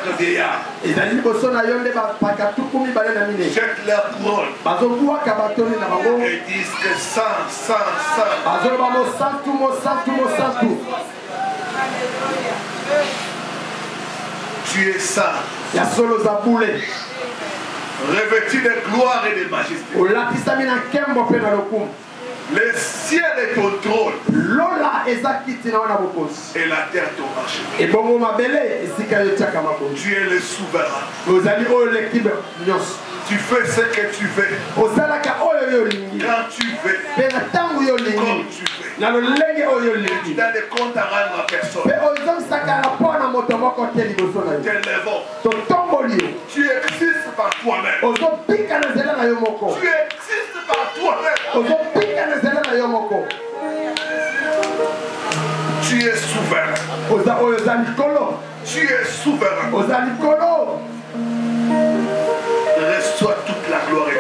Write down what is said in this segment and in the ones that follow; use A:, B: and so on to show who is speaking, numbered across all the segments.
A: 4 vieillards.
B: Jette
A: leur couronne. Et disent que saint, saint, saint. Tu es saint. Revêtu de gloire et de majesté. Le ciel est ton trône. Et la terre ton marché. Tu es le souverain. Tu fais ce que tu veux. Quand tu veux. Comme tu veux. Tu n'as de compte à rendre à personne. T'élèvons. Tu existes par toi-même. Tu existes par toi-même. Tu es souverain. Tu es souverain. Reçois toute la gloire et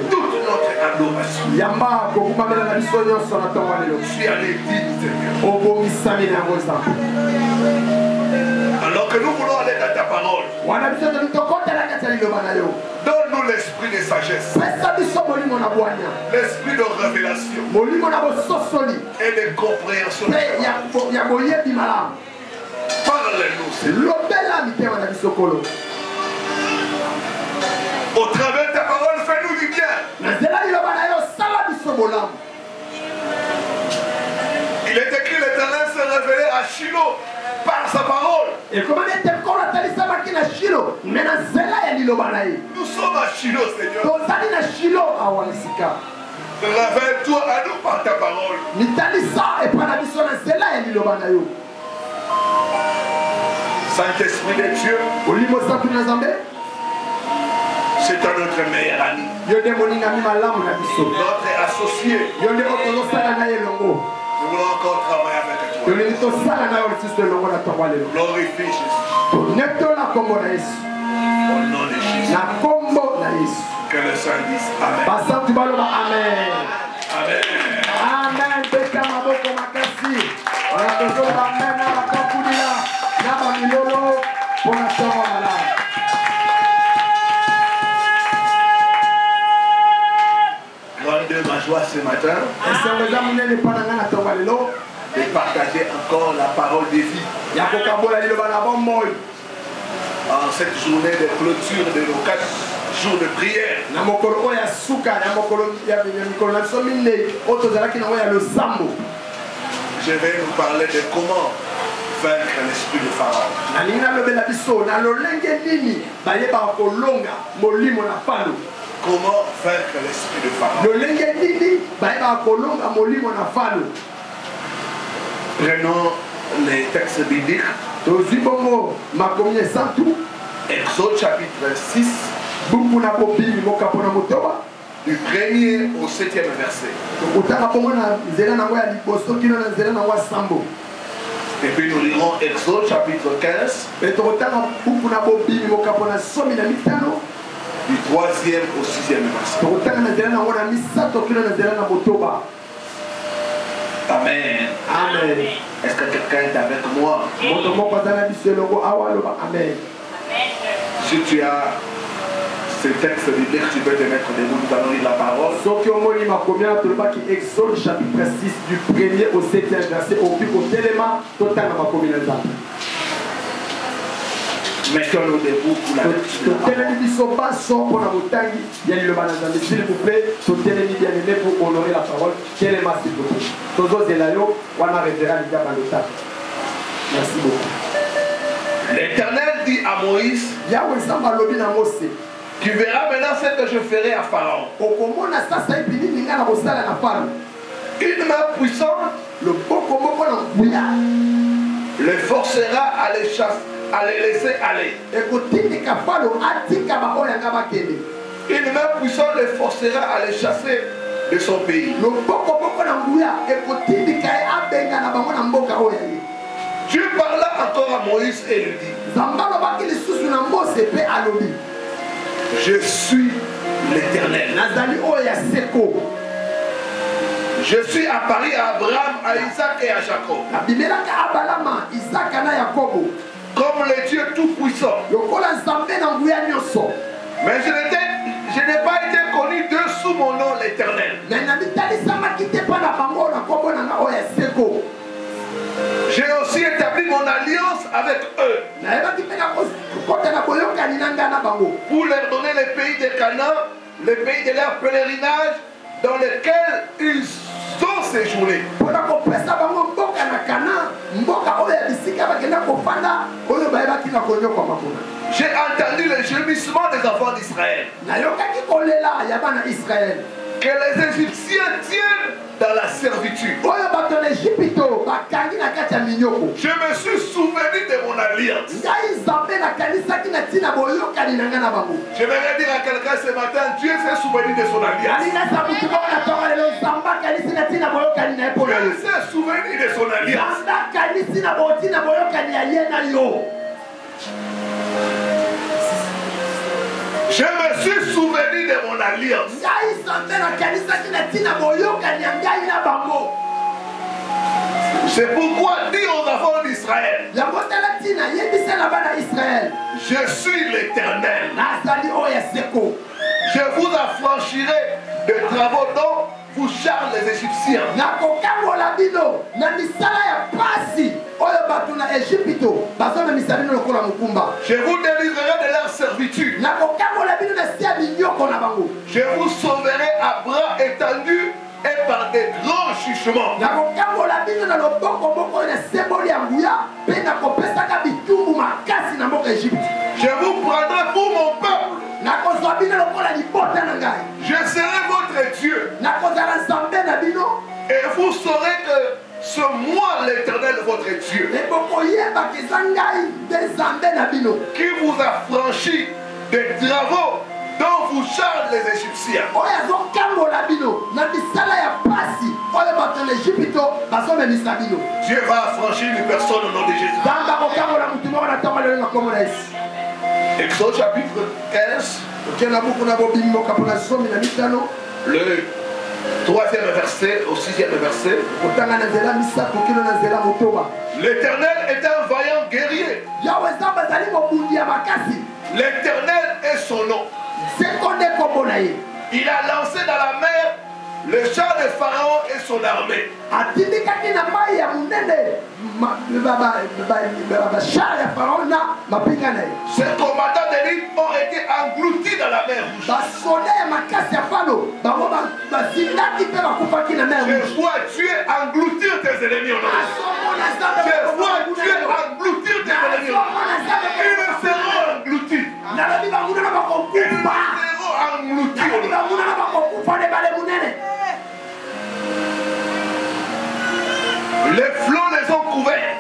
A: toute notre adoration. Tu as les dignes, Seigneur. Alors que nous voulons aller dans ta parole, donne-nous l'esprit de sagesse, l'esprit de révélation et de compréhension. Parle-nous, Seigneur. Au travers de ta parole, fais-nous du bien. Il est écrit, l'Éternel s'est révélé à Shiloh par sa parole. Nous sommes à Shiloh, Seigneur. Révèle-toi à nous par ta parole. Saint-Esprit de Dieu, c'est notre meilleur ami, notre associé. Nous voulons encore travailler avec toi. Glorifie Jésus. Au nom de Jésus. Que le Saint dise Amen.
B: Amen. Amen.
A: Grande ma joie ce matin de partager encore la parole de vie en cette journée de clôture de nos 4 jours de prière. Je vais nous parler de comment vaincre l'esprit de Pharaon. Comment vaincre l'esprit de Pharaon. Prenons les textes bibliques. Exode chapitre 6. Du 1er au 7e verset. Et puis nous lirons Exode chapitre 15. Du 3e au 6e verset. Amen.
B: Amen.
A: Est-ce que quelqu'un est avec moi?
B: Amen.
A: Si tu as ce texte biblique, tu peux te mettre debout, nous allons lire la parole.
B: Exode chapitre 6 du 1er au 7e verset.
A: Mettons-nous debout pour la lecture.
B: S'il vous plaît, bien-aimé pour honorer la parole. Merci beaucoup.
A: L'Éternel dit à Moïse, tu verras maintenant ce que je ferai à Pharaon. Une main puissante le forcera à les chasser, à les laisser aller. Une main puissante le forcera à les chasser de son pays. Dieu parla encore à Moïse et lui dit, je suis l'Éternel. Je suis apparu à Abraham, à Isaac et à Jacob. Comme le Dieu tout-puissant. Mais je n'ai pas été connu d'eux sous mon nom l'Éternel. J'ai aussi établi mon alliance avec eux pour leur donner les pays de Canaan, les pays de leur pèlerinage dans lesquels ils ont séjourné. J'ai entendu le gémissement des enfants d'Israël. Que les Égyptiens tiennent dans la servitude. Je me suis souvenu de mon alliance. Je vais dire à quelqu'un ce matin, Dieu s'est souvenu de son alliance. Dieu s'est souvenu de son alliance. Je me suis souvenu de mon alliance. C'est pourquoi dis aux enfants d'Israël, je suis l'Éternel. Je vous affranchirai des travaux dont vous chargent les Égyptiens. Je vous délivrerai de leur servitude. Je vous sauverai à bras étendus et par des grands jugements. Je vous prendrai pour mon peuple. Je serai votre Dieu. Et vous saurez que c'est moi l'Éternel votre Dieu qui vous a franchi des travaux dont vous chargent les Égyptiens. Dieu va affranchir une personne au nom de Jésus. Exode chapitre 15. Le 3e verset au 6e verset. L'Éternel est un vaillant guerrier. L'Éternel est son nom. Il a lancé dans la mer le char de Pharaon et son armée. Ces combattants d'élite ont été engloutis dans la mer Rouge. Je vois Dieu engloutir tes ennemis. Je vois Dieu engloutir tes ennemis. Ils ne seront engloutis. Ils ne seront engloutis. Les flots les ont couverts.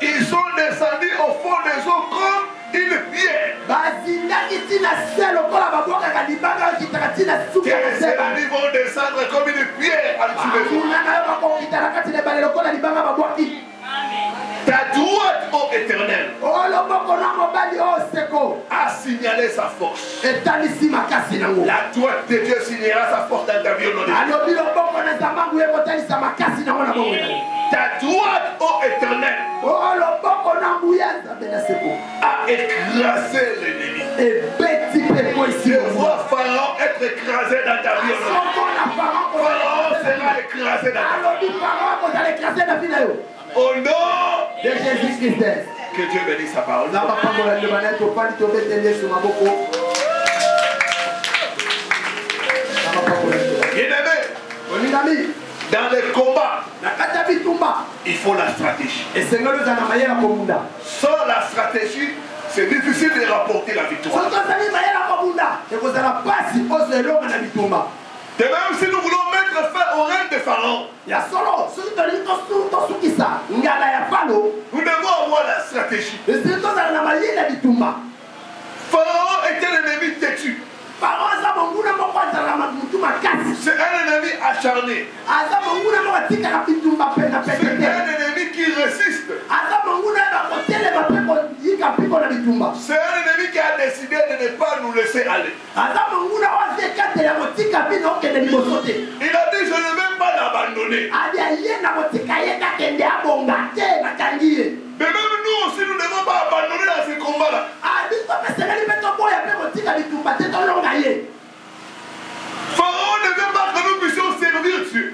A: Ils sont descendus au fond des eaux comme une pierre. Tes ennemis vont descendre comme une pierre en dessous des eaux. Ta droite, ô Éternel, a signalé sa force. La droite de Dieu signera sa force dans ta vie au nom de Jésus. Ta droite, ô Éternel, a écrasé l'ennemi. Je vois Pharaon être écrasé dans ta vie au nom de Jésus. Pharaon sera écrasé dans ta vie. Au nom de Jésus-Christ. Que Dieu bénisse sa parole. Bien-aimé, dans les combats, il faut la stratégie. Sans la stratégie, c'est difficile de rapporter la victoire. De même, si nous voulons mettre fin au règne de Pharaon, nous devons avoir la stratégie. Pharaon était l'ennemi têtu. C'est un ennemi acharné. C'est un ennemi qui résiste. C'est un ennemi qui a décidé de ne pas nous laisser aller. Il a dit, je ne vais pas l'abandonner. Mais même nous aussi, nous ne devons pas abandonner dans ce combat-là. Pharaon ne veut pas que nous puissions servir Dieu.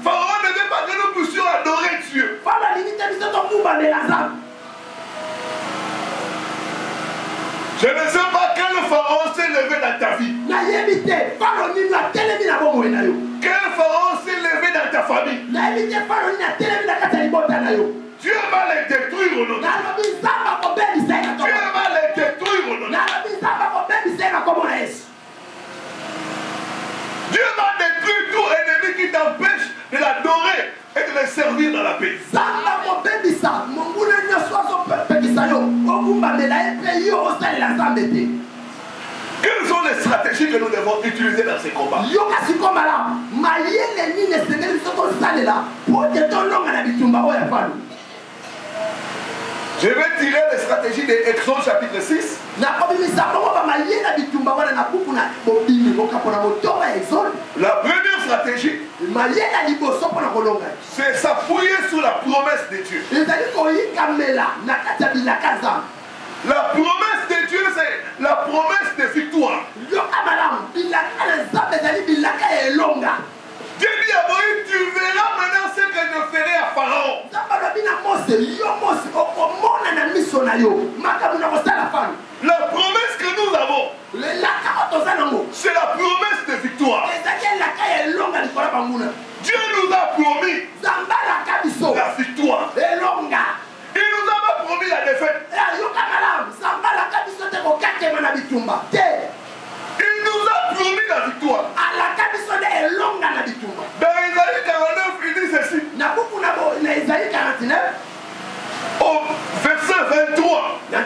A: Pharaon ne veut pas que nous puissions adorer Dieu. Je ne sais pas quel pharaon s'est levé dans ta vie. Quel pharaon s'est levé dans ta famille. Dieu va les détruire au nom de Dieu. Dieu va les détruire au nom de Dieu. Dieu va détruire tout ennemi qui t'empêche de l'adorer et de le servir dans la paix. Quelles sont les stratégies que nous devons utiliser dans ces combats? Je vais tirer les stratégies d'Exode chapitre 6. La première stratégie, c'est s'appuyer sur la promesse de Dieu. La promesse de Dieu, c'est la promesse de victoire. Dieu dit à Moïse, tu verras maintenant ce que je ferai à Pharaon. La promesse que nous avons, c'est la promesse de victoire. Dieu nous a promis la victoire. Il nous a pas promis la défaite. Il nous a promis la victoire. Dans Isaïe 49, il dit ceci. Au verset 23. La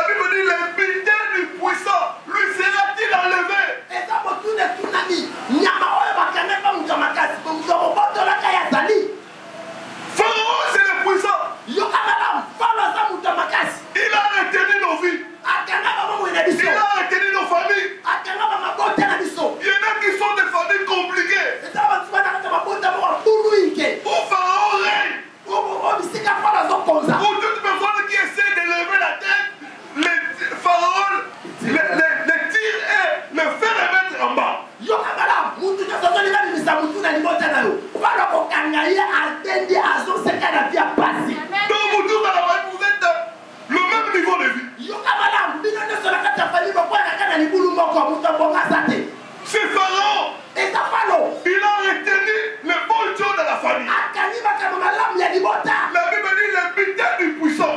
A: Bible dit, le bulletin du puissant lui sera-t-il enlevé? Pharaon, c'est le puissant. Il a retenu nos vies. Il a retenu nos familles. Il y en a qui sont des familles compliquées. Où Pharaon règne. Où toute personne qui essaie de lever la tête, Pharaon les tire et le fait remettre en bas. Donc vous tous vous êtes le même niveau de vie. C'est Pharaon. Il a retenu le bon Dieu de la famille. La Bible dit le bulletin du puissant.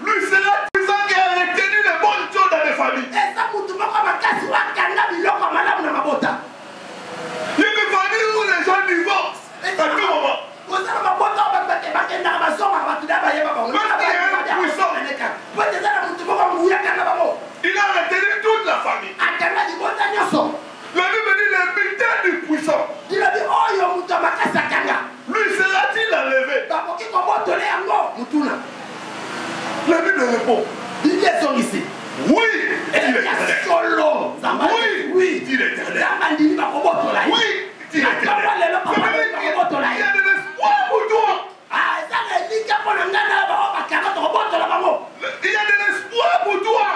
A: Lui sera puissant qui a retenu le bon Dieu dans les familles. Il y a des familles où les gens divorcent à tout moment. Il a retenu toute la famille. La Bible dit le bulletin du puissant. Lui sera-t-il enlevé? La Bible répond. Oui, dit l'Éternel. Oui, dit l'Éternel. Oui, dit l'Éternel. Il y a de l'espoir pour toi. Il y a de l'espoir pour toi.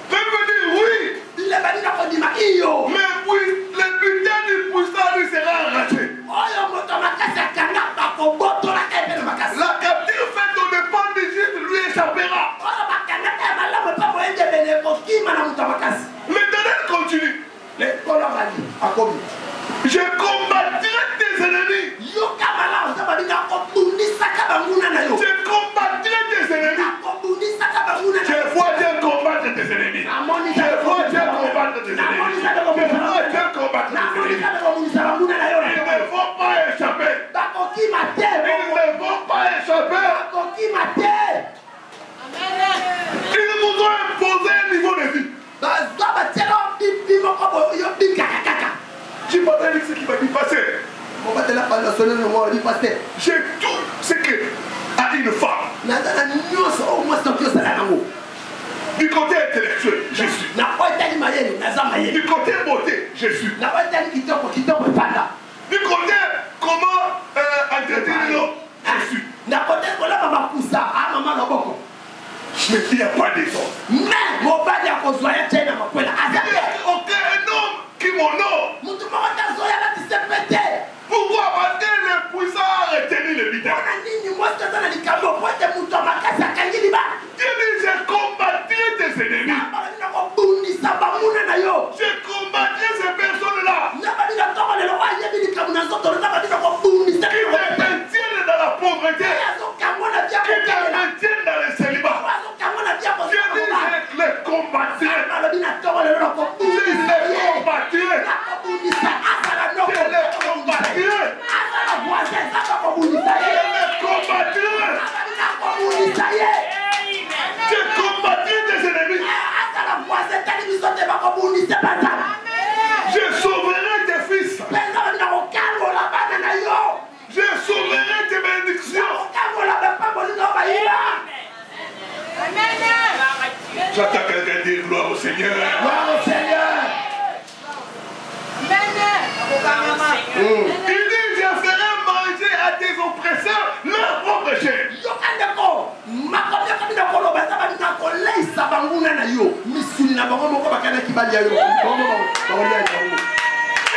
A: La Bible dit oui. Le bulletin du puissant lui sera arraché. La captive faite au dépens d'Égypte lui échappera. L'Éternel continue. Je combattrai tes ennemis. Je combattrai tes ennemis. Je vois Dieu combattre tes ennemis. Je vois Dieu combattre tes ennemis. Je vois Dieu combattre tes ennemis. Ils ne vont pas échapper. Ils ne vont pas échapper. Ils nous ont imposé un niveau de vie. J'ai pas dit ce qui va lui passer. J'ai tout ce que a une femme. Du côté intellectuel, je suis. Du côté beauté, je suis. Du côté comment entretenir l'homme, je suis. Mais il n'y a pas des hommes. Il n'y a aucun homme qui m'honore. Pourquoi? Parce que le puissant a retenu le bidon. Dieu dit, j'ai combattu tes ennemis. J'ai combattu ces personnes-là qui te maintiennent dans la pauvreté, qui te maintiennent dans le célibat. Dieu dit, je les combattrai. Je les combattrai. Je les combattrai. J'ai combattu tes ennemis. Je sauverai tes fils. Je sauverai tes bénédictions. J'attends quelqu'un dire gloire au Seigneur.
B: Gloire au Seigneur.
A: Il dit, je ferai manger à tes oppresseurs leur propre chair.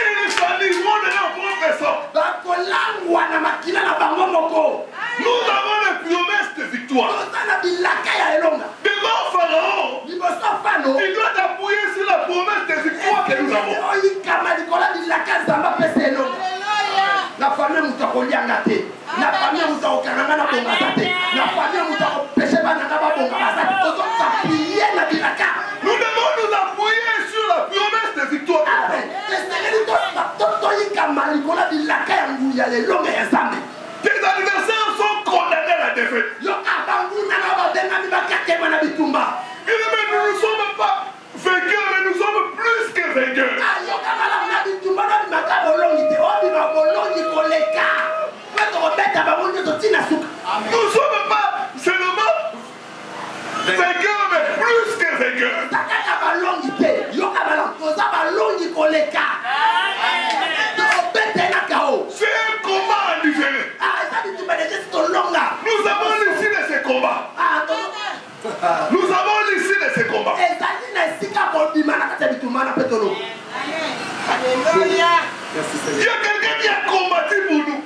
A: Ils s'enlivreront de leur propre sang. Nous avons les promesses de victoire. Devant Pharaon, tu dois t'appuyer sur la promesse de victoire que nous avons.
B: La famille nous a collé à la tête. La famille nous a okananga na bonga zate. La famille nous a péché ba na ba bonga zate.
A: Nous devons nous appuyer sur la promesse de victoire. Tes adversaires sont condamnés à la défaite. Nous ne sommes pas vainqueurs, mais nous sommes plus que vainqueurs. Nous ne sommes pas seulement vainqueurs, mais plus que vainqueurs. C'est un combat différent. Nous avons l'issue de ces combats. Nous avons l'issue de ces combats. Il y a quelqu'un qui a combattu pour nous.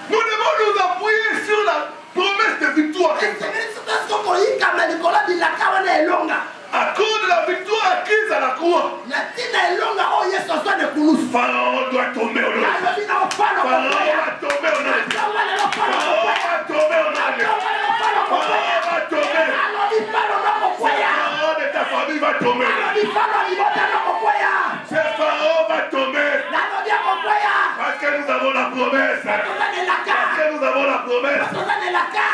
A: Nous devons nous appuyer sur la promesse de victoire. À cause de la victoire acquise à la croix, Pharaon doit tomber au nom. Pharaon va tomber au nom. Pharaon va tomber au nom. Pharaon va tomber. Pharaon de ta famille va tomber. Ce Pharaon va tomber. Parce que nous avons la promesse. Parce que nous avons la promesse.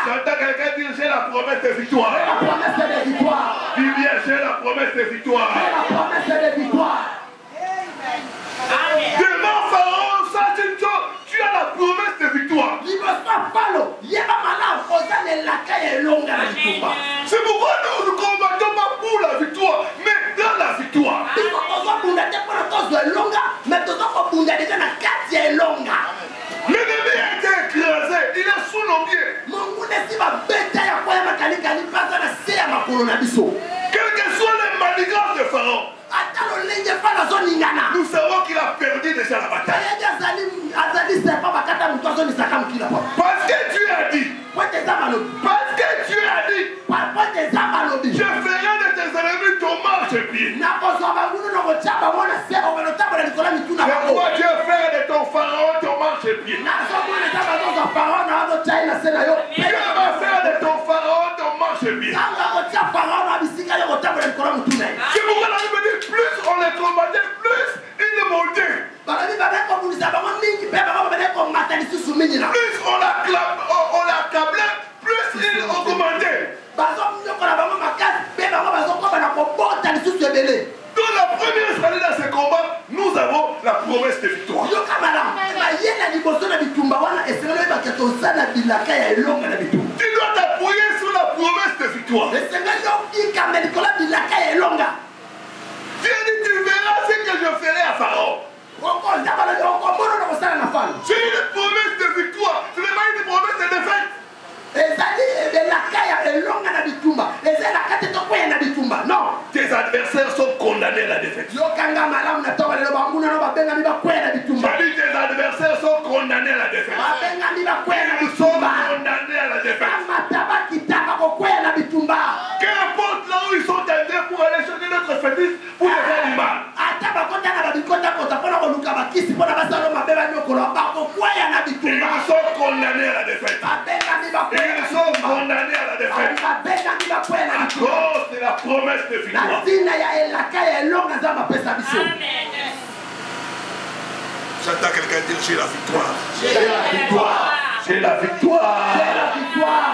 A: J'entends quelqu'un dire j'ai la promesse de victoire. Dis bien, j'ai la promesse de victoire. Devant Pharaon, sache une chose, tu as la promesse de victoire. C'est pourquoi nous ne combattons pas pour la victoire, mais dans la victoire. L'ennemi a été écrasé, il est sous nos pieds. Quelles que soient les manigances de Pharaon, nous savons qu'il a perdu déjà la bataille. Parce que Dieu a dit, je ferai de tes ennemis ton marchepied. Pourquoi Dieu fait de ton Pharaon ton marchepied? Dieu va faire de ton Pharaon ton marchepied. C'est pourquoi la Bible dit, plus on les combattait, plus ils montaient. Plus on l'accablait, plus ils augmentaient. Dans la première année dans ce combat, nous avons la promesse de victoire.
B: Tu dois
A: t'appuyer sur la promesse de victoire. Dieu dit, tu verras ce que je ferai à Pharaon. C'est une promesse de victoire, ce n'est pas une promesse de défaite.
B: Non.
A: Tes adversaires sont condamnés à la défaite. Je dis, tes adversaires sont condamnés à la défaite. Ils sont condamnés à la défaite. Qu'importe là où ils sont allés pour aller chercher notre fétiche pour les faire du mal. Ils sont condamnés à la défaite. Ils sont condamnés à la défaite. À cause de la promesse de victoire. J'entends quelqu'un dire, j'ai la victoire. J'ai la victoire. J'ai la victoire.
B: J'ai la victoire.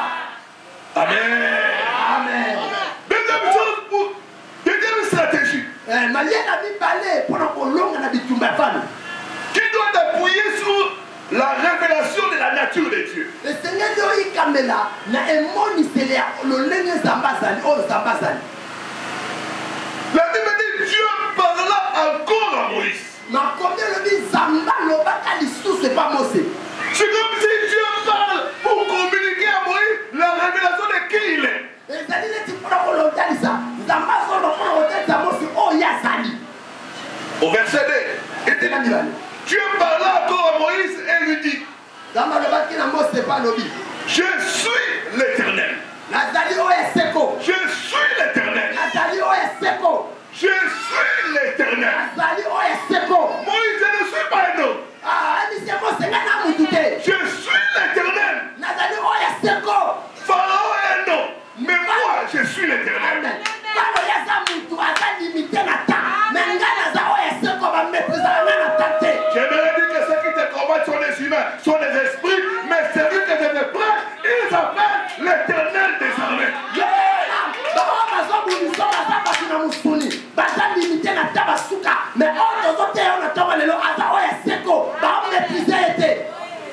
A: Amen.
B: Amen.
A: Deuxième chose, deuxième stratégie. Qui doit t'appuyer sur la révélation de la nature de Dieu. La Bible dit Dieu parla encore à Moïse. C'est comme si Dieu parle pour communiquer à Moïse la révélation de qui il est. Au verset 2, Dieu parla encore à Moïse et lui dit, je suis l'Éternel. Je suis l'Éternel. Je suis l'Éternel. Moïse, je ne suis pas un homme. Je suis l'Éternel. Pharaon est un homme. Mais moi, je suis l'Éternel. J'aimerais dire que ceux qui te combattent sont des humains, sont des esprits, mais celui que je te prends, il s'appelle l'Éternel des armées.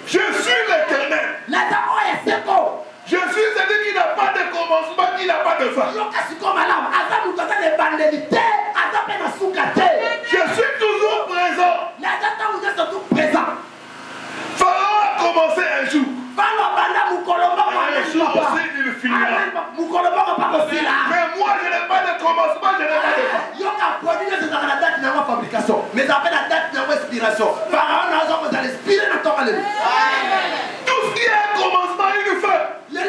A: Je suis l'Éternel. Je suis celui qui n'a pas de commencement, qui n'a pas de fin. Je suis toujours présent. Pharaon a commencé un jour. Un jour aussi il finira. Mais moi je n'ai pas de commencement, je n'ai pas de fin.
B: Mais après la date d'inspiration, Pharaon n'a pas d'inspiration.
A: Tout ce qui a un commencement, une fin.
B: Dieu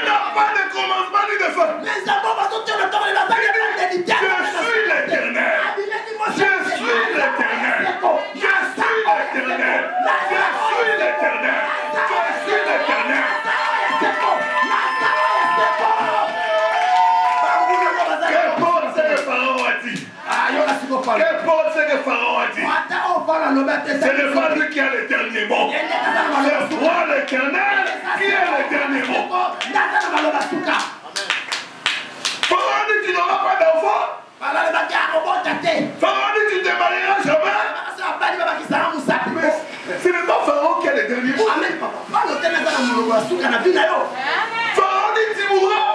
B: n'a pas de
A: commencement ni de fin. Je suis l'Éternel. Je suis l'Éternel. Je suis l'Éternel. Je suis l'Éternel. Je suis l'Éternel. Qu'importe ce que Pharaon a dit. Qu'importe ce que Pharaon a dit. Ce n'est pas lui qui a le dernier mot. C'est moi l'Éternel qui a le dernier mot. Pharaon dit tu n'auras pas d'enfant. Pharaon dit tu ne te marieras jamais. Ce n'est pas Pharaon qui a le dernier mot. Pharaon dit tu mourras.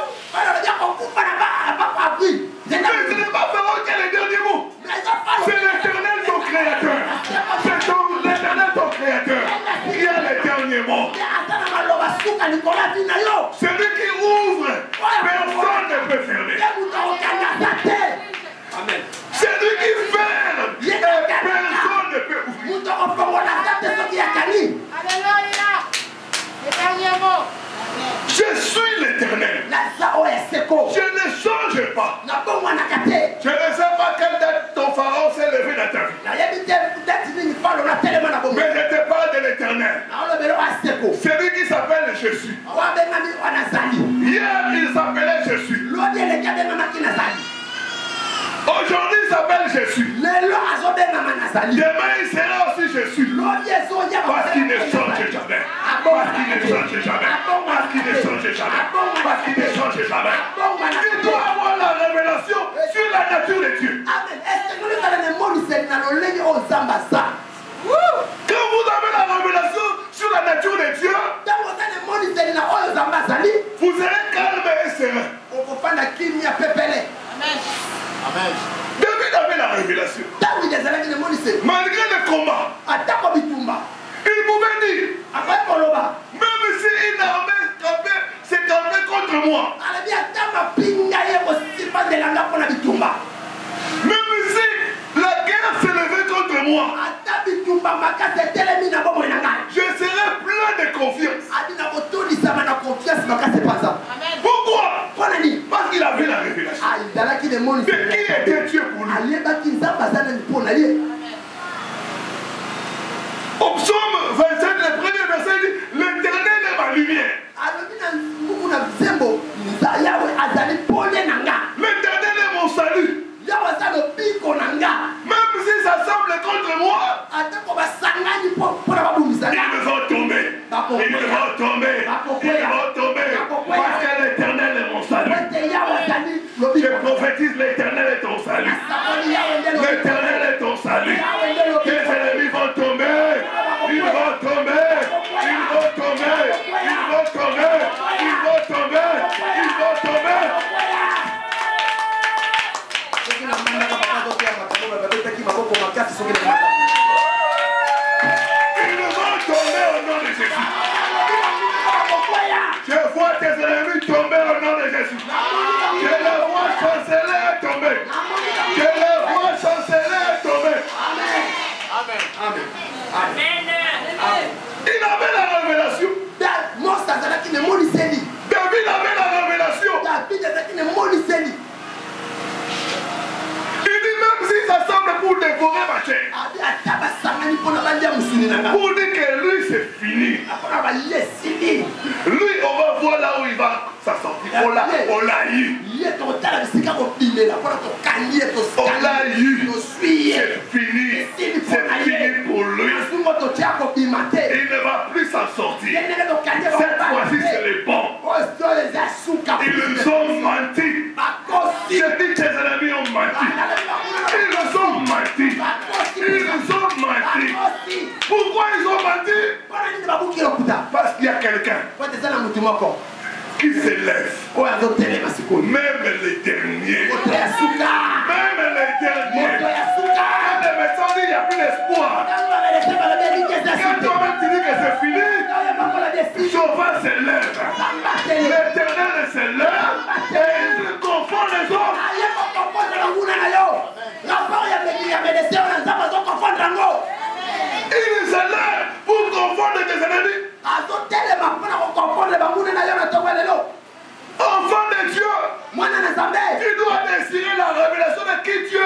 A: Mais ce n'est pas Pharaon qui a le dernier mot. C'est l'Éternel ton créateur. C'est l'Éternel ton créateur qui a le dernier mot. Celui qui ouvre, personne ne peut fermer.
B: Amen.
A: Celui qui ferme, personne ne peut ouvrir.
C: Alléluia.
A: Je suis l'Éternel. Je ne change pas. Je ne sais pas quelle date ton pharaon s'est levé dans ta vie. Mais je te parle de l'Éternel. Celui qui s'appelle Je suis. Hier, il s'appelait Je suis. Aujourd'hui, il s'appelle Je suis. Demain, il sera aussi Je suis. Parce qu'il ne change jamais. Parce qu'il ne change jamais. Parce qu'il ne change jamais. Parce qu'il ne change jamais. Tu dois avoir la révélation sur la nature de Dieu.
B: Amen.
A: Quand vous avez la révélation sur la nature de Dieu, vous serez calme et serein.
C: Amen.
A: David avait la révélation. Malgré le combat, il pouvait dire, même si une armée s'est campée contre moi, même si la guerre s'est levée contre moi, je serai plein de confiance. Pourquoi? Parce qu'il avait la révélation. De qui était Dieu pour lui? Au psaume 27, le premier verset dit, l'Éternel est ma lumière. L'Éternel est mon salut. Même si ça semble contre moi, ils vont tomber. Ils vont tomber. Ils vont tomber. Parce que l'Éternel est mon salut. Je prophétise, l'Éternel est ton salut. L'Éternel est ton salut. Tes ennemis vont tomber. Ils vont tomber. Ils vont tomber. Ils vont tomber. Ils vont tomber. Ils vont tomber. Ils vont tomber au nom de Jésus. Je vois tes ennemis tomber au nom de Jésus. Je les vois chanceler et tomber. Je les vois chanceler et tomber.
C: Amen.
A: Il avait la révélation. David avait la révélation. Il dit même si ça semble pour dévorer ma chair, pour dire que lui c'est fini. Lui on va voir là où il va s'assortir. On l'a eu. On l'a eu. C'est fini. C'est fini pour lui. Il ne va plus s'en sortir. Cette fois-ci c'est les bons. Ils nous ont menti. Je dis que tes ennemis ont menti. Ils nous ont menti. Ils nous ont menti. Pourquoi ils ont menti? Parce qu'il y a quelqu'un qui s'élève. Même les derniers. Même les derniers. Quand les médecins disent qu'il n'y a plus d'espoir. Quand toi-même tu dis que c'est fini, Jéhovah s'élève. L'Éternel s'élève et il confond les autres. Il s'élève pour confondre tes ennemis. Enfant de Dieu, tu dois désirer la révélation de qui Dieu est.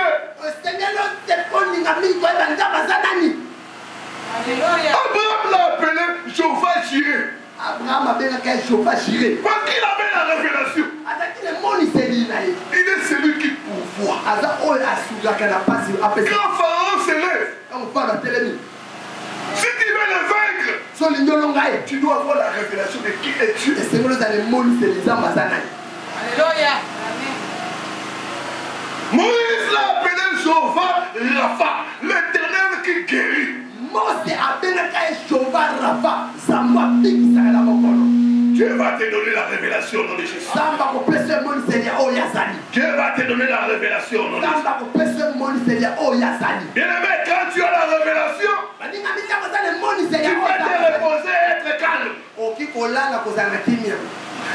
A: Abraham l'a appelé Jéhovah Jireh. Parce qu'il avait la révélation. Il est celui qui pourvoit. Quand Pharaon s'élève, si tu veux le vaincre, tu dois avoir la révélation de qui est Dieu.
C: Alléluia.
A: Moïse l'a appelé Jéhovah Rapha, l'Éternel qui guérit. Dieu va te donner la révélation au nom de Jésus. Dieu va te donner la révélation au nom de Jésus. Bien-aimé, quand tu as la révélation, tu peux te reposer et être calme.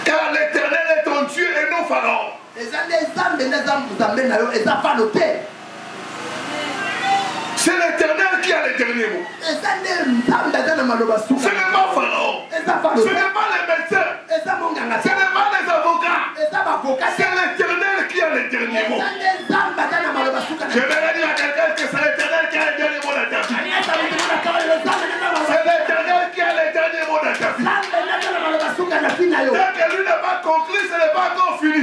A: Car l'Éternel est ton Dieu et non Pharaon. C'est l'Éternel qui a le dernier mot. Ce n'est pas Pharaon. Ce n'est pas les médecins. Ce n'est pas les avocats. C'est l'Éternel qui a le dernier mot. Je vais dire à quelqu'un que c'est l'Éternel qui a le dernier mot dans ta vie. C'est l'Éternel qui a le dernier mot dans ta vie. Tant que lui n'est pas conclu, ce n'est pas encore fini.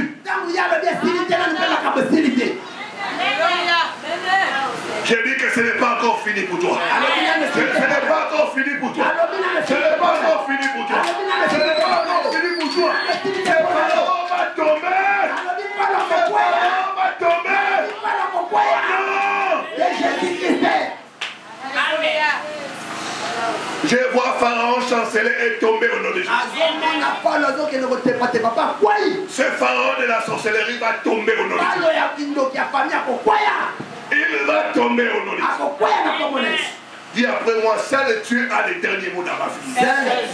A: Je dis que ce n'est pas encore fini pour toi. Ce n'est pas encore fini pour toi. Ce n'est pas encore fini pour toi. Ce n'est pas encore fini pour toi. Ce Pharaon va tomber. Ce Pharaon va tomber. Non. Je vois Pharaon chanceler et tomber au nom de Jésus. Ce Pharaon de la sorcellerie va tomber au nom de Jésus. Il va tomber au nom de Jésus. Dis après moi, seul Dieu a les derniers mots dans ma vie.
B: Seul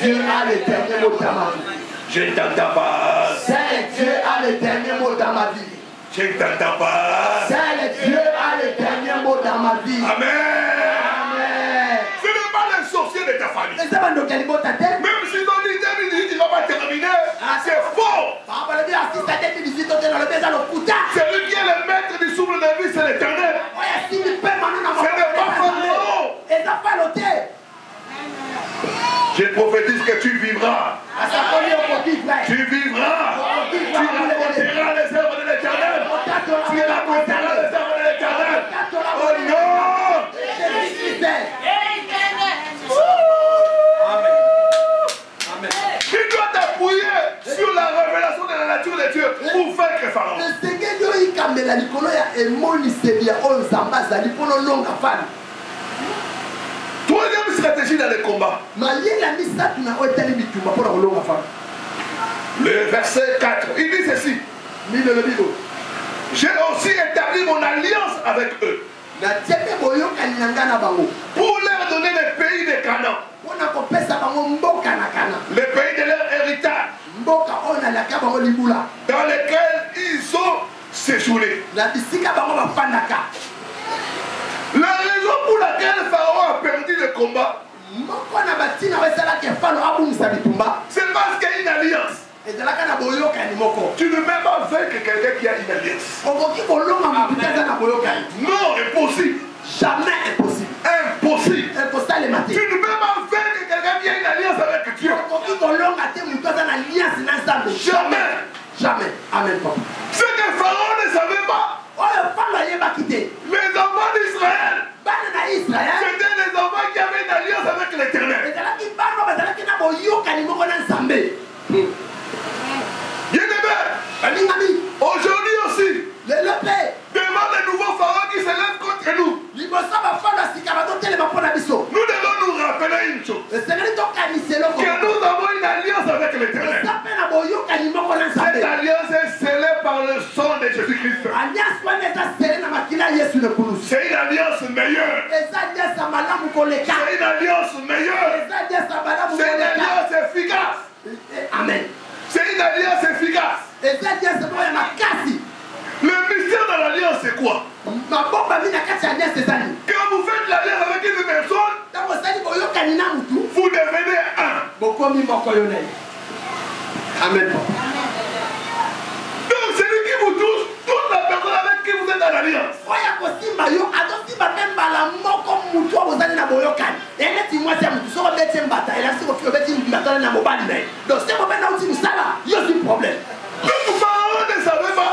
B: Dieu a les derniers mots dans ma vie.
A: Je ne t'entends pas.
B: Seul Dieu a les derniers mots dans ma vie.
A: Je ne t'entends pas.
B: Seul Dieu a les derniers mots dans ma vie.
A: Amen.
B: Amen.
A: Ce n'est pas les sorciers de ta famille.
B: Même
A: s'ils ont dit 2018, ils ne vont pas terminer. C'est faux. Celui qui est le maître du souffle de vie, c'est l'Éternel. Ce n'est pas Pharaon. Je prophétise que tu vivras. Tu vivras. Tu raconteras les œuvres de l'Éternel. Tu raconteras les œuvres de l'Éternel. Oh non.
B: Amen.
A: Tu dois t'appuyer sur la révélation de la nature de Dieu pour vaincre Pharaon. Troisième stratégie dans les combats. Le verset 4, il dit ceci. J'ai aussi établi mon alliance avec eux pour leur donner les pays de Canaan, les pays de leur héritage, dans lesquels ils ont séjourné. La raison pour laquelle Pharaon a perdu le combat, c'est parce qu'il y a une alliance. Tu ne peux pas vaincre quelqu'un qui a une alliance. Non, impossible.
B: Jamais impossible.
A: Impossible.
B: Tu
A: ne peux pas vaincre quelqu'un qui a une alliance avec Dieu. Jamais.
B: Jamais. Amen.
A: Ce que Pharaon ne savait pas. Les enfants d'Israël. C'était des enfants qui avaient une alliance avec l'Éternel. Bien-aimé, aujourd'hui aussi, devant les nouveaux pharaons qui se lèvent contre nous, nous devons nous rappeler une chose, que nous avons une alliance avec l'Éternel. Cette alliance est scellée par le sang de Jésus-Christ. C'est une alliance meilleure. C'est une alliance meilleure. C'est une alliance efficace.
B: Amen.
A: C'est une alliance efficace. Le mystère de l'alliance, c'est quoi? Quand vous faites l'alliance avec une personne, vous devenez un.
B: Amen.
A: Donc celui qui vous touche, toute la personne avec qui vous êtes en alliance. Donc Pharaon ne savait pas.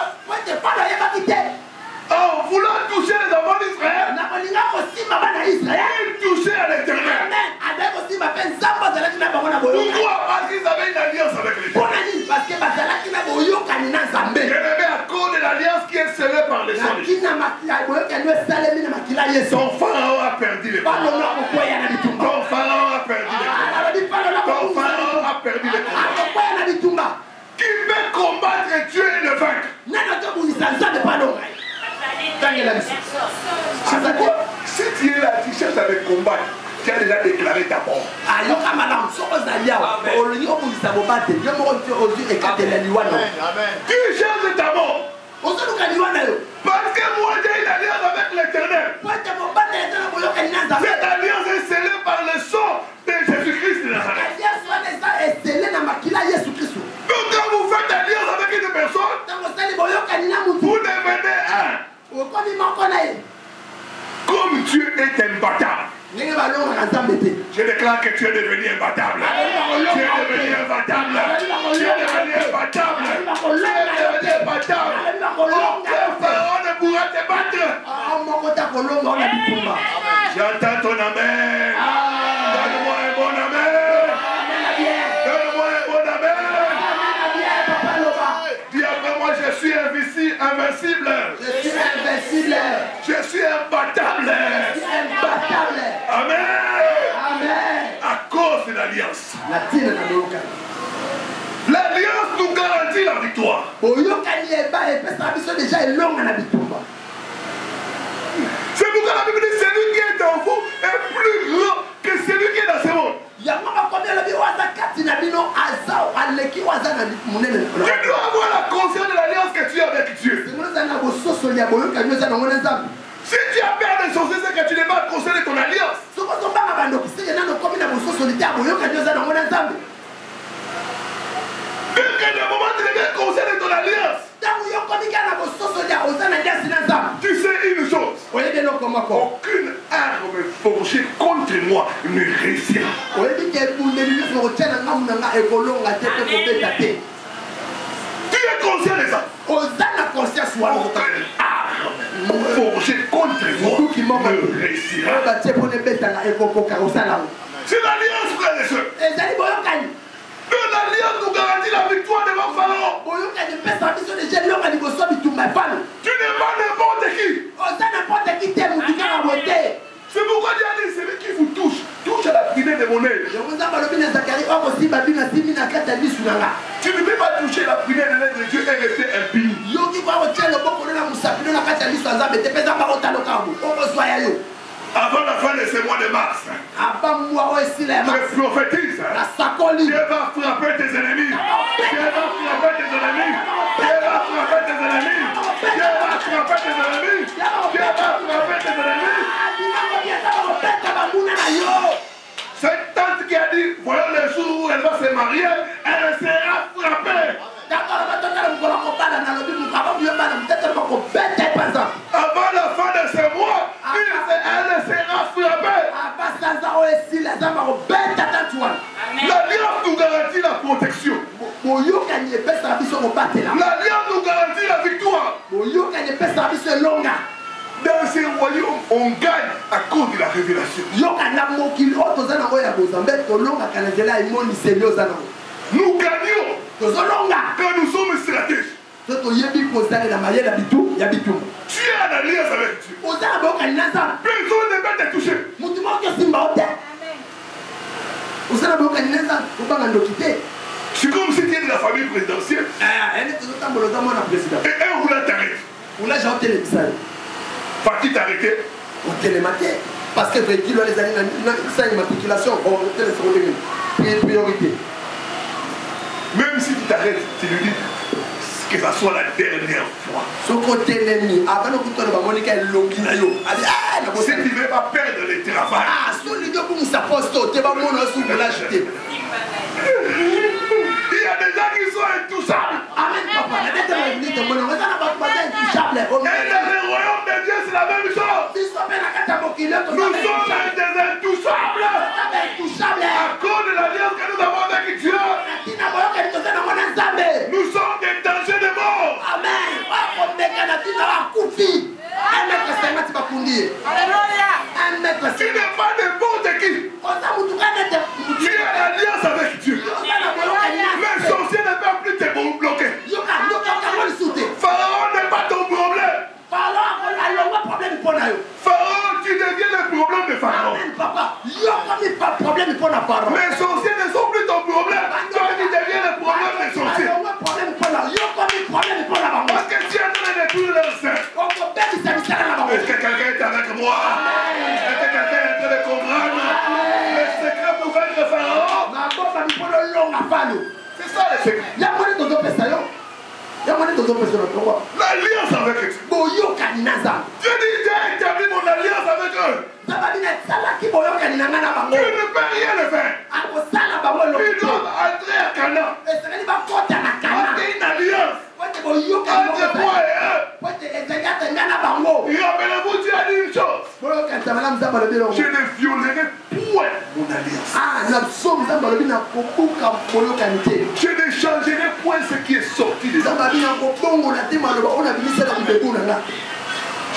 A: En voulant toucher les enfants d'Israël, il touchait à l'Éternel. Pourquoi? Parce qu'ils avaient une alliance avec l'Éternel. À cause de l'alliance qui est scellée par les sang. Ton Pharaon a perdu les combats. Ton Pharaon a perdu les combats. Ton Pharaon a perdu les combats. Qui peut combattre Dieu et le vaincre? Si tu es là, tu cherches à me combattre, tu as déjà déclaré ta mort. Tu cherches ta mort. Parce que moi j'ai une alliance avec l'Éternel. Cette alliance est scellée par le sang de Jésus-Christ de Nazareth. Donc quand vous faites alliance avec une personne, vous devenez un. Comme Dieu est imbattable, je déclare que tu es devenu imbattable. Tu es devenu imbattable. Tu es devenu imbattable. Tu es devenu imbattable. Aucun pharaon ne pourra te battre. J'entends ton amen. Donne-moi un bon amen. Donne-moi un bon amen. Dis après moi, je suis invincible.
B: Je suis invincible.
A: Je suis imbattable.
B: Je suis imbattable.
A: Amen.
B: Amen.
A: À L'alliance nous garantit la victoire. C'est pourquoi la Bible dit celui qui est en vous est plus grand que celui qui est dans ce monde. Tu dois avoir la conscience de l'alliance que tu as avec Dieu. Si tu as peur des sorciers, c'est que tu n'es pas conscient de ton alliance. Dès que le moment tu es conscient de ton alliance, tu sais une chose. Aucune arme forgée contre moi ne réussira. Tu es conscient de ça? Aucune arme forgée contre moi ne réussira. C'est l'alliance, frères et sœurs. L'alliance nous garantit la victoire devant Pharaon. Tu n'es pas n'importe qui. C'est pourquoi Dieu a dit celui qui vous touche à la prière de mon œil. Tu ne peux pas toucher la prière de l'œil de Dieu et rester impie. Avant la fin de ce mois de mars, je prophétise. Dieu va frapper tes ennemis. Dieu va frapper tes ennemis. Dieu va frapper tes ennemis. Dieu va frapper tes ennemis. Dieu va frapper tes ennemis. Cette tante qui a dit, voyons le jour où elle va se marier, elle sera frappée. Avant la fin de ce mois, elle sera frappée. L'alliance nous garantit la protection. L'alliance nous garantit la victoire. Dans ces royaumes, on gagne à cause de la révélation. Nous gagnons quand nous sommes stratèges. Tu es en alliance avec Dieu. Personne ne peut te toucher. C'est comme si tu es de la famille présidentielle. Et un roulant t'arrête. Parti t'arrêter.
B: Parce que véhicule les années sans immatriculation, priorité.
A: Même si tu t'arrêtes, tu lui dis que ça soit la dernière fois.
B: Ce côté l'ennemi, avant de couper le Monica et l'Onginayo.
A: Si tu ne veux pas perdre le travail. Il y a des gens qui sont intouchables.
B: Amen, papa. Et dans
A: le royaume de Dieu, c'est la même chose. Nous sommes des intouchables. À cause de l'alliance que nous avons avec Dieu, nous sommes des dangers de mort.
B: Amen.
A: Tu n'es pas n'importe qui. Tu es en alliance avec Dieu. Les sorciers ne peuvent plus te bloquer. Pharaon n'est pas ton problème. Pharaon, tu deviens le problème de Pharaon. Les sorciers ne sont plus ton problème. Toi, tu deviens le problème des sorciers. Parce que tu es en train de détruire leur sein. Est-ce que quelqu'un est avec moi? Est-ce que quelqu'un est en train de comprendre le secret pour vaincre Pharaon? C'est ça le secret. L'alliance avec eux. Dieu dit, j'ai établi mon alliance avec eux. Tu ne peux rien le faire. Ils doivent entrer à Canaan. Entre une alliance entre moi et eux. Rappelez-vous, Dieu a dit une chose. Je ne violerai point mon alliance. Je ne changerai point ce qui est sorti de là.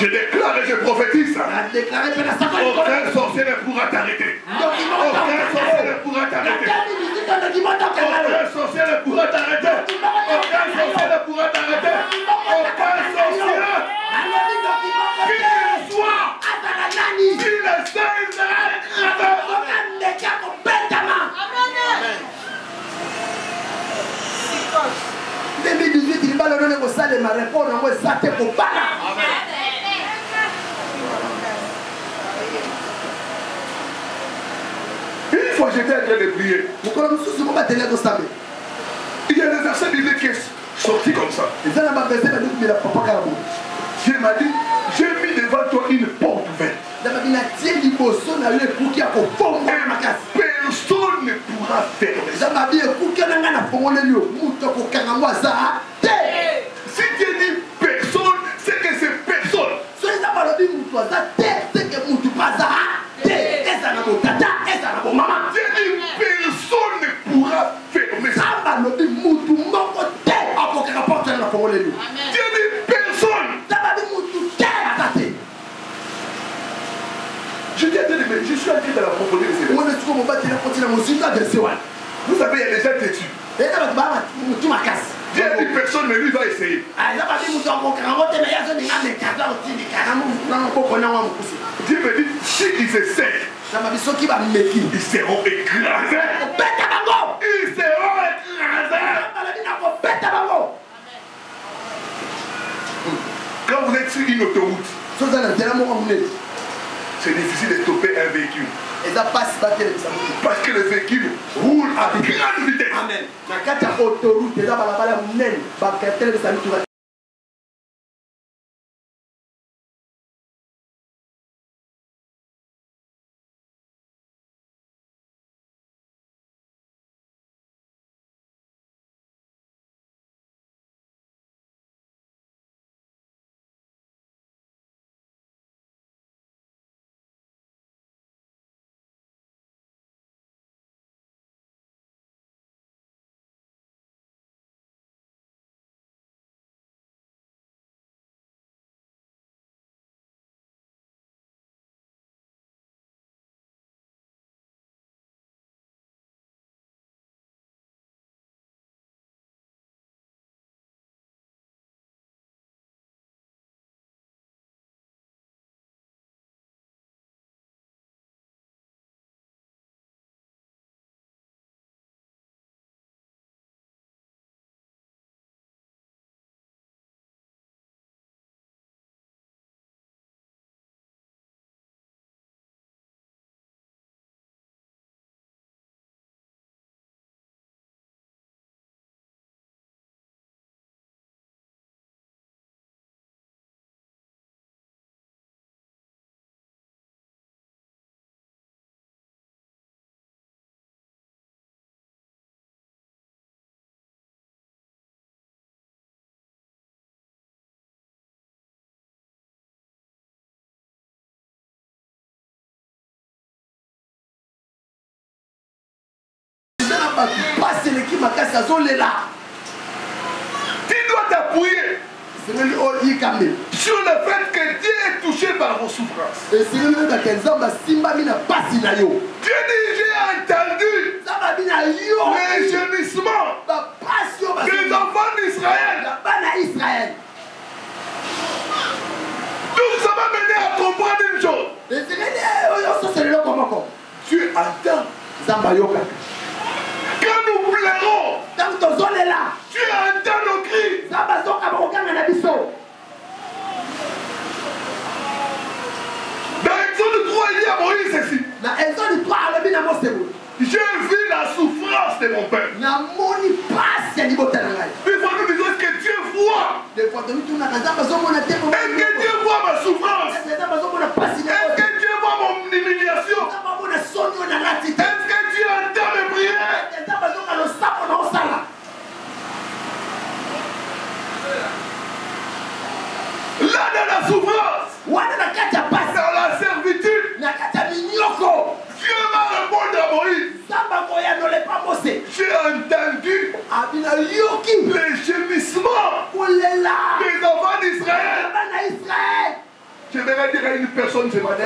A: Je déclare et je prophétise. Aucun sorcier ne pourra t'arrêter. Aucun sorcier ne pourra t'arrêter. Aucun sorcier ne pourra t'arrêter. Aucun sorcier ne pourra t'arrêter. Aucun sorcier. Qui qu'il soit. Si le sein sera écrasé.
B: non ko sale ma répondre ngo zate ko bana.
A: Une fois j'étais en train de prier. Il y a des versets bibliques qui sont sortis comme ça. Dieu m'a dit, j'ai mis devant toi une porte ouverte. Et personne ne pourra fermer. Si Dieu dit personne, c'est que c'est personne. Dieu dit personne ne pourra fermer. Dieu dit personne. Je dis à Dieu, mais je suis en train de la proposer. Vous savez, il y a déjà têtu. Dieu dit personne, mais lui va essayer. Dieu me dit, s'ils essaient, ils seront écrasés. Ils seront écrasés. Quand vous êtes sur une autoroute, c'est difficile de stopper un véhicule. Parce que le véhicule roule à grande vitesse.
B: Amen.
A: Tu dois t'appuyer sur le fait que Dieu est touché par vos souffrances. Dieu dit, j'ai entendu les gémissements des enfants d'Israël. Donc ça m'a mené à comprendre une chose. Tu entends. Quand nous pleurons, tu entends nos cris. Dans Exode 3, il y a Moïse ici. J'ai vu la souffrance de mon père. Des fois nous disons que Dieu voit. Est-ce que Dieu voit ma souffrance? Est-ce que Dieu voit mon humiliation? Est-ce que Dieu entend mes prières? Là dans la souffrance, dans la servitude, Dieu m'a répondu à Moïse. J'ai entendu les gémissements des enfants d'Israël. Je vais dire à une personne ce matin,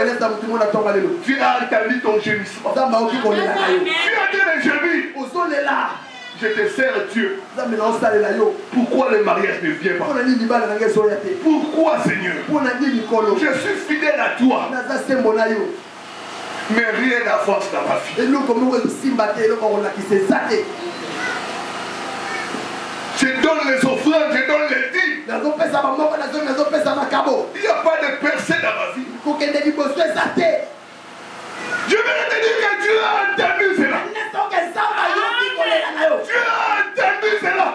A: tu as entendu ton gémissement. Tu as dit les gémis. Je te sers Dieu. Pourquoi le mariage ne vient pas? Pourquoi Seigneur? Je suis fidèle à toi. Mais rien n'avance dans ma vie. Je Je donne les offrandes, je donne les dîmes. Il n'y a pas de percée dans ma vie. Je vais te dire que Dieu a entendu cela. Dieu a entendu cela.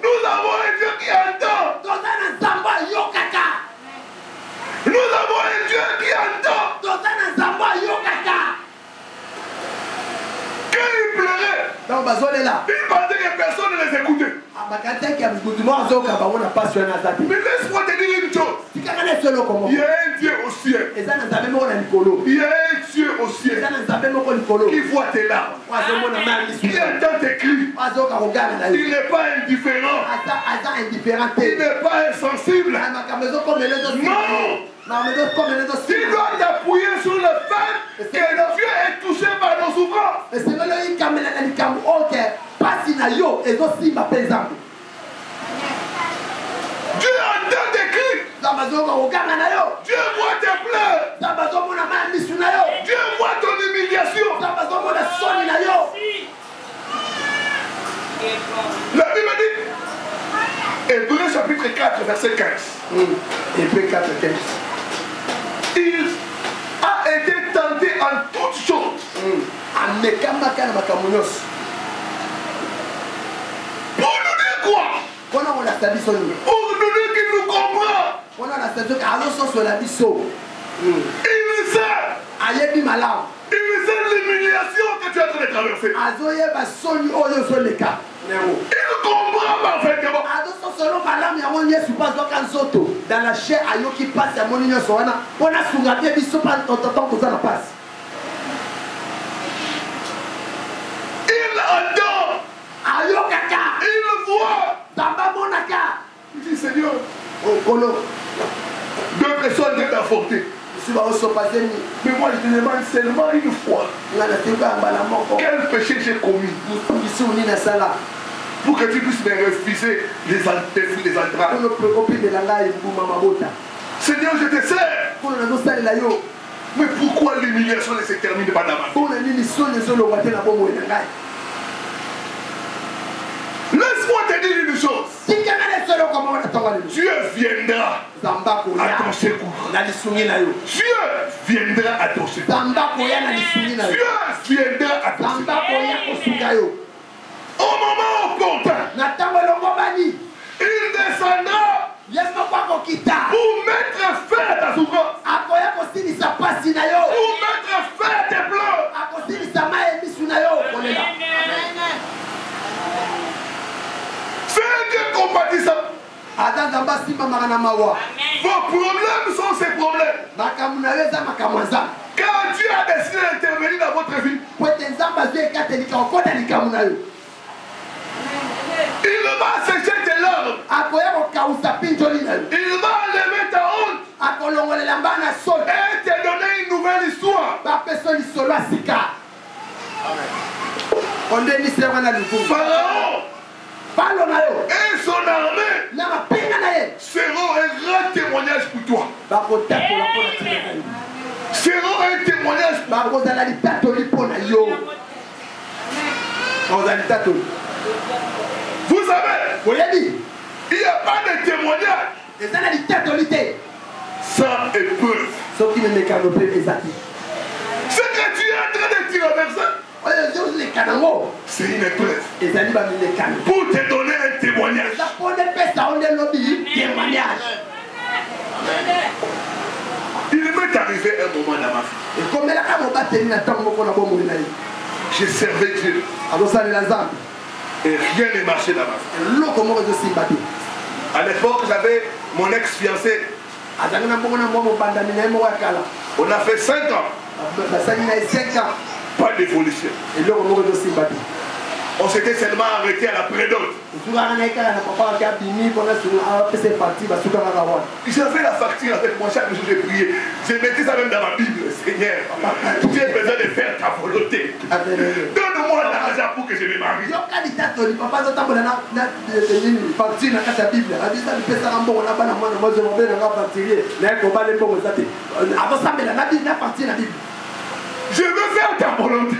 A: Nous avons un Dieu qui entend. Nous avons un Dieu qui entend. Quand il pleurait, il pensait que personne ne les écoutait. Mais laisse-moi te dire une chose. Il y a un Dieu au ciel. Il y a un Dieu au ciel qui voit tes larmes, qui entend tes cris. Il n'est pas indifférent. Il n'est pas insensible. Non. Tu dois t'appuyer sur le fait que Dieu est touché par nos souffrances. Dieu entend tes cris. Dieu voit tes pleurs. Dieu voit ton humiliation. La Bible dit, Hébreux chapitre 4, verset 15.
B: Hébreux 4, 15.
A: Il a été tenté en toutes choses. Pour nous dire quoi? Pour nous dire qu'il nous comprend. Il sait. Il sait l'humiliation que tu es en train de traverser. Il comprend parfaitement.
B: Dans la chair, il passe à mon union. On a sougabé, il se passe en temps que ça passe.
A: Il entend. Il voit. Il dit Seigneur, deux personnes viennent d'apporter. Mais moi je te demande seulement une fois. Quel péché j'ai commis pour que tu puisses me refuser les entrailles. Seigneur, je te sers. Mais pourquoi l'humiliation ne se termine pas dans ma vie? Laisse-moi te dire une chose. Dieu viendra à ton secours. Dieu viendra à ton secours. Dieu viendra à ton secours. Au moment opportun, il descendra pour mettre fin à ta souffrance. Pour mettre fin à tes pleurs. C'est un Dieu compatissant. Vos problèmes sont ses problèmes. Quand Dieu a décidé d'intervenir dans votre vie, il va sécher tes larmes. Il va enlever ta honte. Et te donner une nouvelle histoire. Pharaon et son armée seront un grand témoignage pour toi. Seront un témoignage pour toi. Vous savez, il n'y a pas de témoignage sans épreuve. Ce que tu es en train de traverser, c'est une épreuve pour te donner un témoignage. Il m'est arrivé un moment dans ma vie. J'ai servi Dieu et rien ne marchait dans ma vie. À l'époque, j'avais mon ex-fiancé. On a fait 5 ans. Pas d'évolution. On s'était seulement arrêté à la prédote. J'avais la facture avec moi chaque jour j'ai prié. Je mettais ça même dans ma Bible. Seigneur, j'ai besoin de faire ta volonté. Donne-moi l'argent pour que je me marie. Je veux faire ta volonté.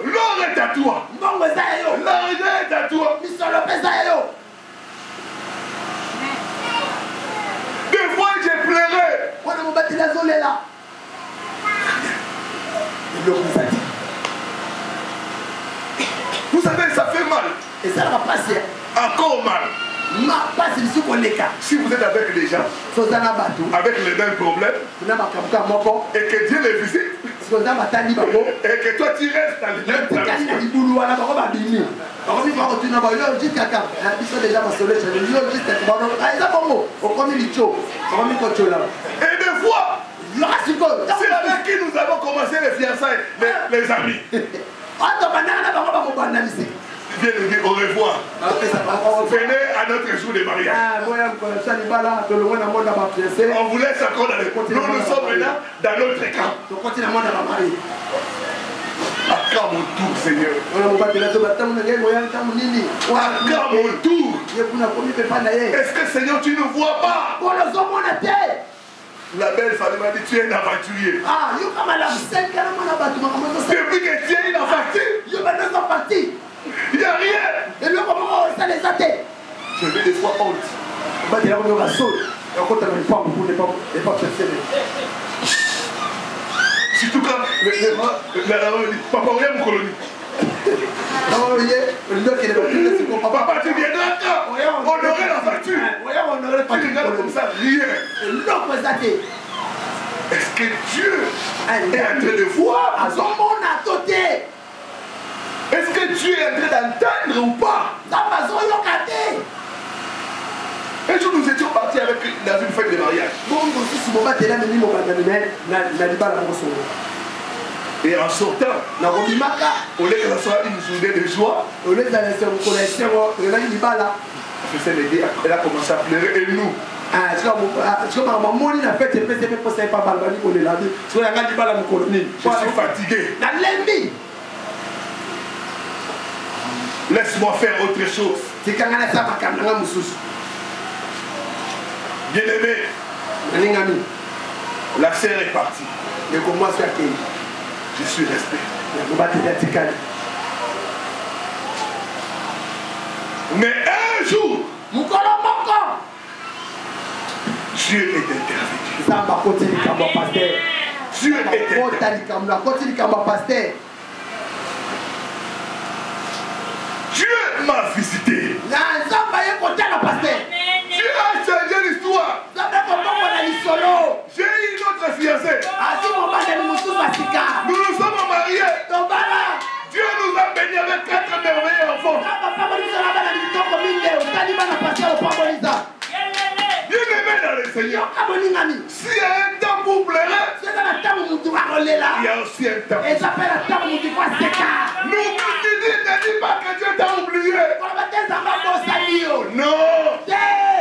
A: L'or est à toi. L'argent est à toi. Des fois, j'ai pleuré. Vous savez, ça fait mal.
B: Et ça va passer.
A: Encore mal. Si vous êtes avec des gens avec les mêmes problèmes et que Dieu les visite et que toi tu restes dans les mêmes et des fois c'est avec qui nous avons commencé les fiançailles, les amis. Viens au revoir. Venez à notre jour de mariage. On vous laisse encore dans les côtés. Nous sommes maintenant dans notre camp. À quand mon tour, Seigneur? À quand mon tour? Est-ce que, Seigneur, tu ne vois pas? La belle femme m'a dit, tu es un aventurier. Depuis que tu es une aventure, il n'y a rien. Je vais des fois honte. Surtout quand papa, on est mon colonie. Papa, tu viendras quand honorer la facture. Tu regardes comme ça, rien. Est-ce que Dieu est en train de voir? Est-ce que Dieu est en train d'entendre ou pas? Un jour nous étions partis dans une fête de mariage. Et en sortant, au lieu que ce soit une journée de joie, elle a commencé à pleurer et nous. Je suis fatigué. Laisse-moi faire autre chose. Bien-aimé, la sœur est partie. Je suis resté. Mais un jour, Dieu est intervenu. Dieu est intervenu. Dieu m'a visité. Dieu a changé l'histoire. J'ai eu une autre fiancée. Nous nous sommes mariés. Dieu nous a bénis avec 4 merveilleux enfants. Bien-aimé dans le Seigneur. S'il y a un temps pour pleurer, il y a aussi un temps. Nous ne dis pas que Dieu t'a oublié. Non.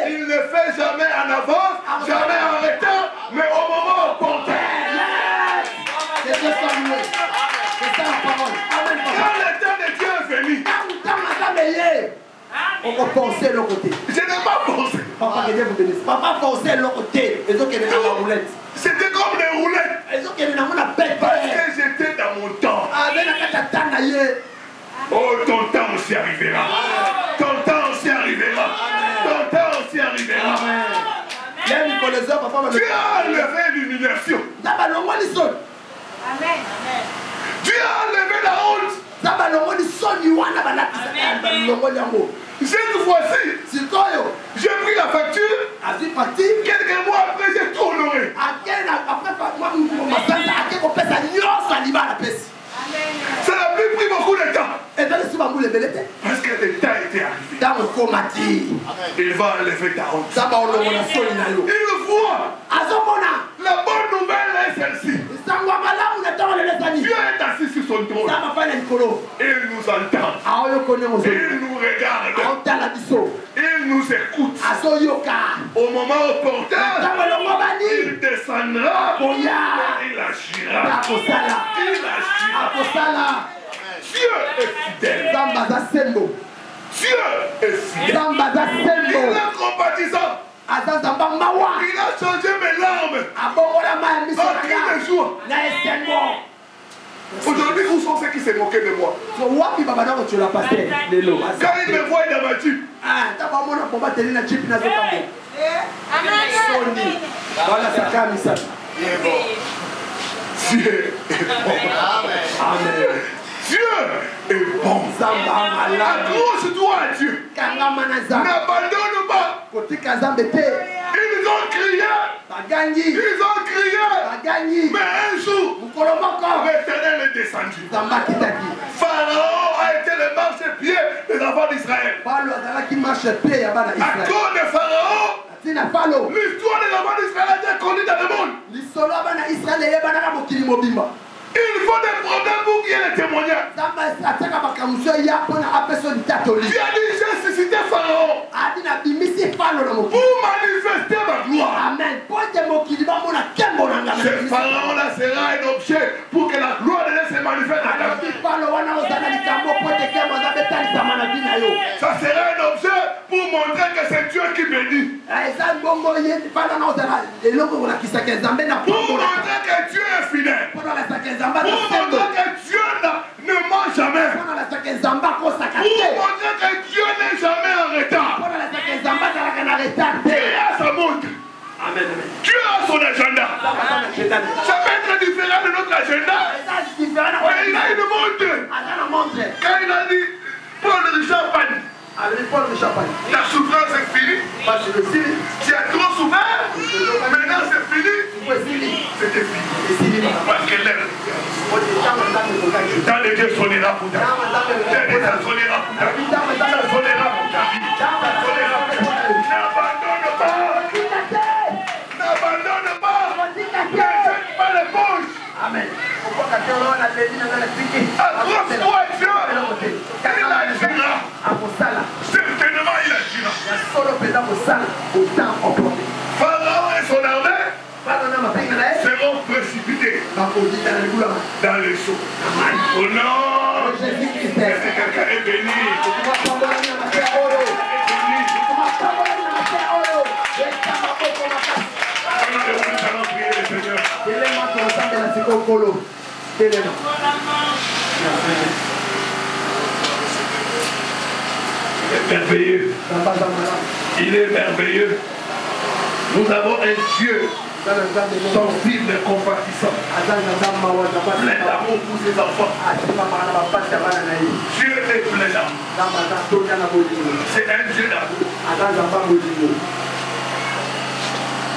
A: Il ne fait jamais en avance, jamais en retard, mais au moment opportun.
B: C'est ça la parole.
A: Quand le temps de Dieu est venu,
B: on va penser de l'autre côté.
A: Je n'ai pas pensé.
B: Papa, que Dieu vous bénisse. Papa, pensez de l'autre côté. Et donc, il y a la roulette.
A: C'était comme des roulettes.
B: Et donc, il y a la bête.
A: Parce que j'étais dans mon temps. Oh, ton temps aussi arrivera. Ton temps aussi arrivera. Ton temps aussi arrivera.
B: Dieu
A: a enlevé l'humiliation.
C: Amen.
A: Dieu a enlevé la honte. Cette fois-ci, j'ai pris la facture. Quelques mois après, j'ai tout honoré. Ça n'a plus pris beaucoup de temps. Parce que le temps était arrivé. Il va enlever ta honte. Il voit. La bonne nouvelle est celle-ci. Dieu est assis sur son trône. Il nous entend. Il nous regarde. Il nous écoute. Au moment opportun, il descendra. Il agira. Il agira. Dieu est fidèle. Dieu est fidèle. Il est compatissant. Il a changé mes larmes en cris de joie. Aujourd'hui, où sont ceux qui se moquaient de moi? Quand ils me voient dans ma jeep. Dieu est bon. Amen. Dieu est bon. Accroche-toi à Dieu. N'abandonne pas. Ils ont crié. Ils ont crié. Mais un jour, l'Éternel est descendu. Pharaon a été le marchepied des enfants d'Israël. À cause de Pharaon, l'histoire des enfants d'Israël a été connue dans le monde. Il faut des problèmes pour qu'il y ait les témoignages. Tu as dit, j'ai suscité Pharaon pour manifester ma gloire. Ce Pharaon-là sera un objet pour que la gloire de Dieu se manifeste dans ta vie. Ça sera un objet pour montrer que c'est Dieu qui bénit. Pour montrer que Dieu est fidèle. Pour montrer que Dieu ne ment jamais. Pour montrer que Dieu n'est jamais en retard. Dieu a sa montre. Dieu a son agenda. Ça peut être différent de notre agenda. Mais il a une montre. Quand il a dit, prends le champagne. La souffrance est finie. Tu as trop souffert. Maintenant c'est fini. C'était fini. Parce que l'air. Dans les Dieu sonnera pour ta vie. Ça sonnera pour ta vie. Ça sonnera pour ta vie. N'abandonne pas. N'abandonne pas. Ne jette pas les poches. Amen. Accroche-toi à Dieu. Il agira. Certainement il agira. Pharaon et son armée seront précipités dans les seaux. Au nom de Jésus-Christ, quelqu'un est béni. Nous allons prier le Seigneur. Il est merveilleux. Il est merveilleux. Nous avons un Dieu sensible et compatissant, plein d'amour pour ses enfants. Dieu est plein d'amour. C'est un Dieu d'amour.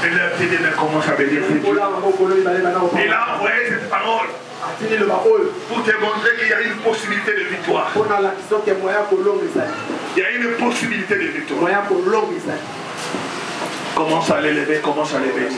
A: Et leur télé commence à bénir Dieu. Il a envoyé cette parole pour te montrer qu'il y a une possibilité de victoire. Il y a une possibilité de victoire. Commence à l'élever, commence à l'élever.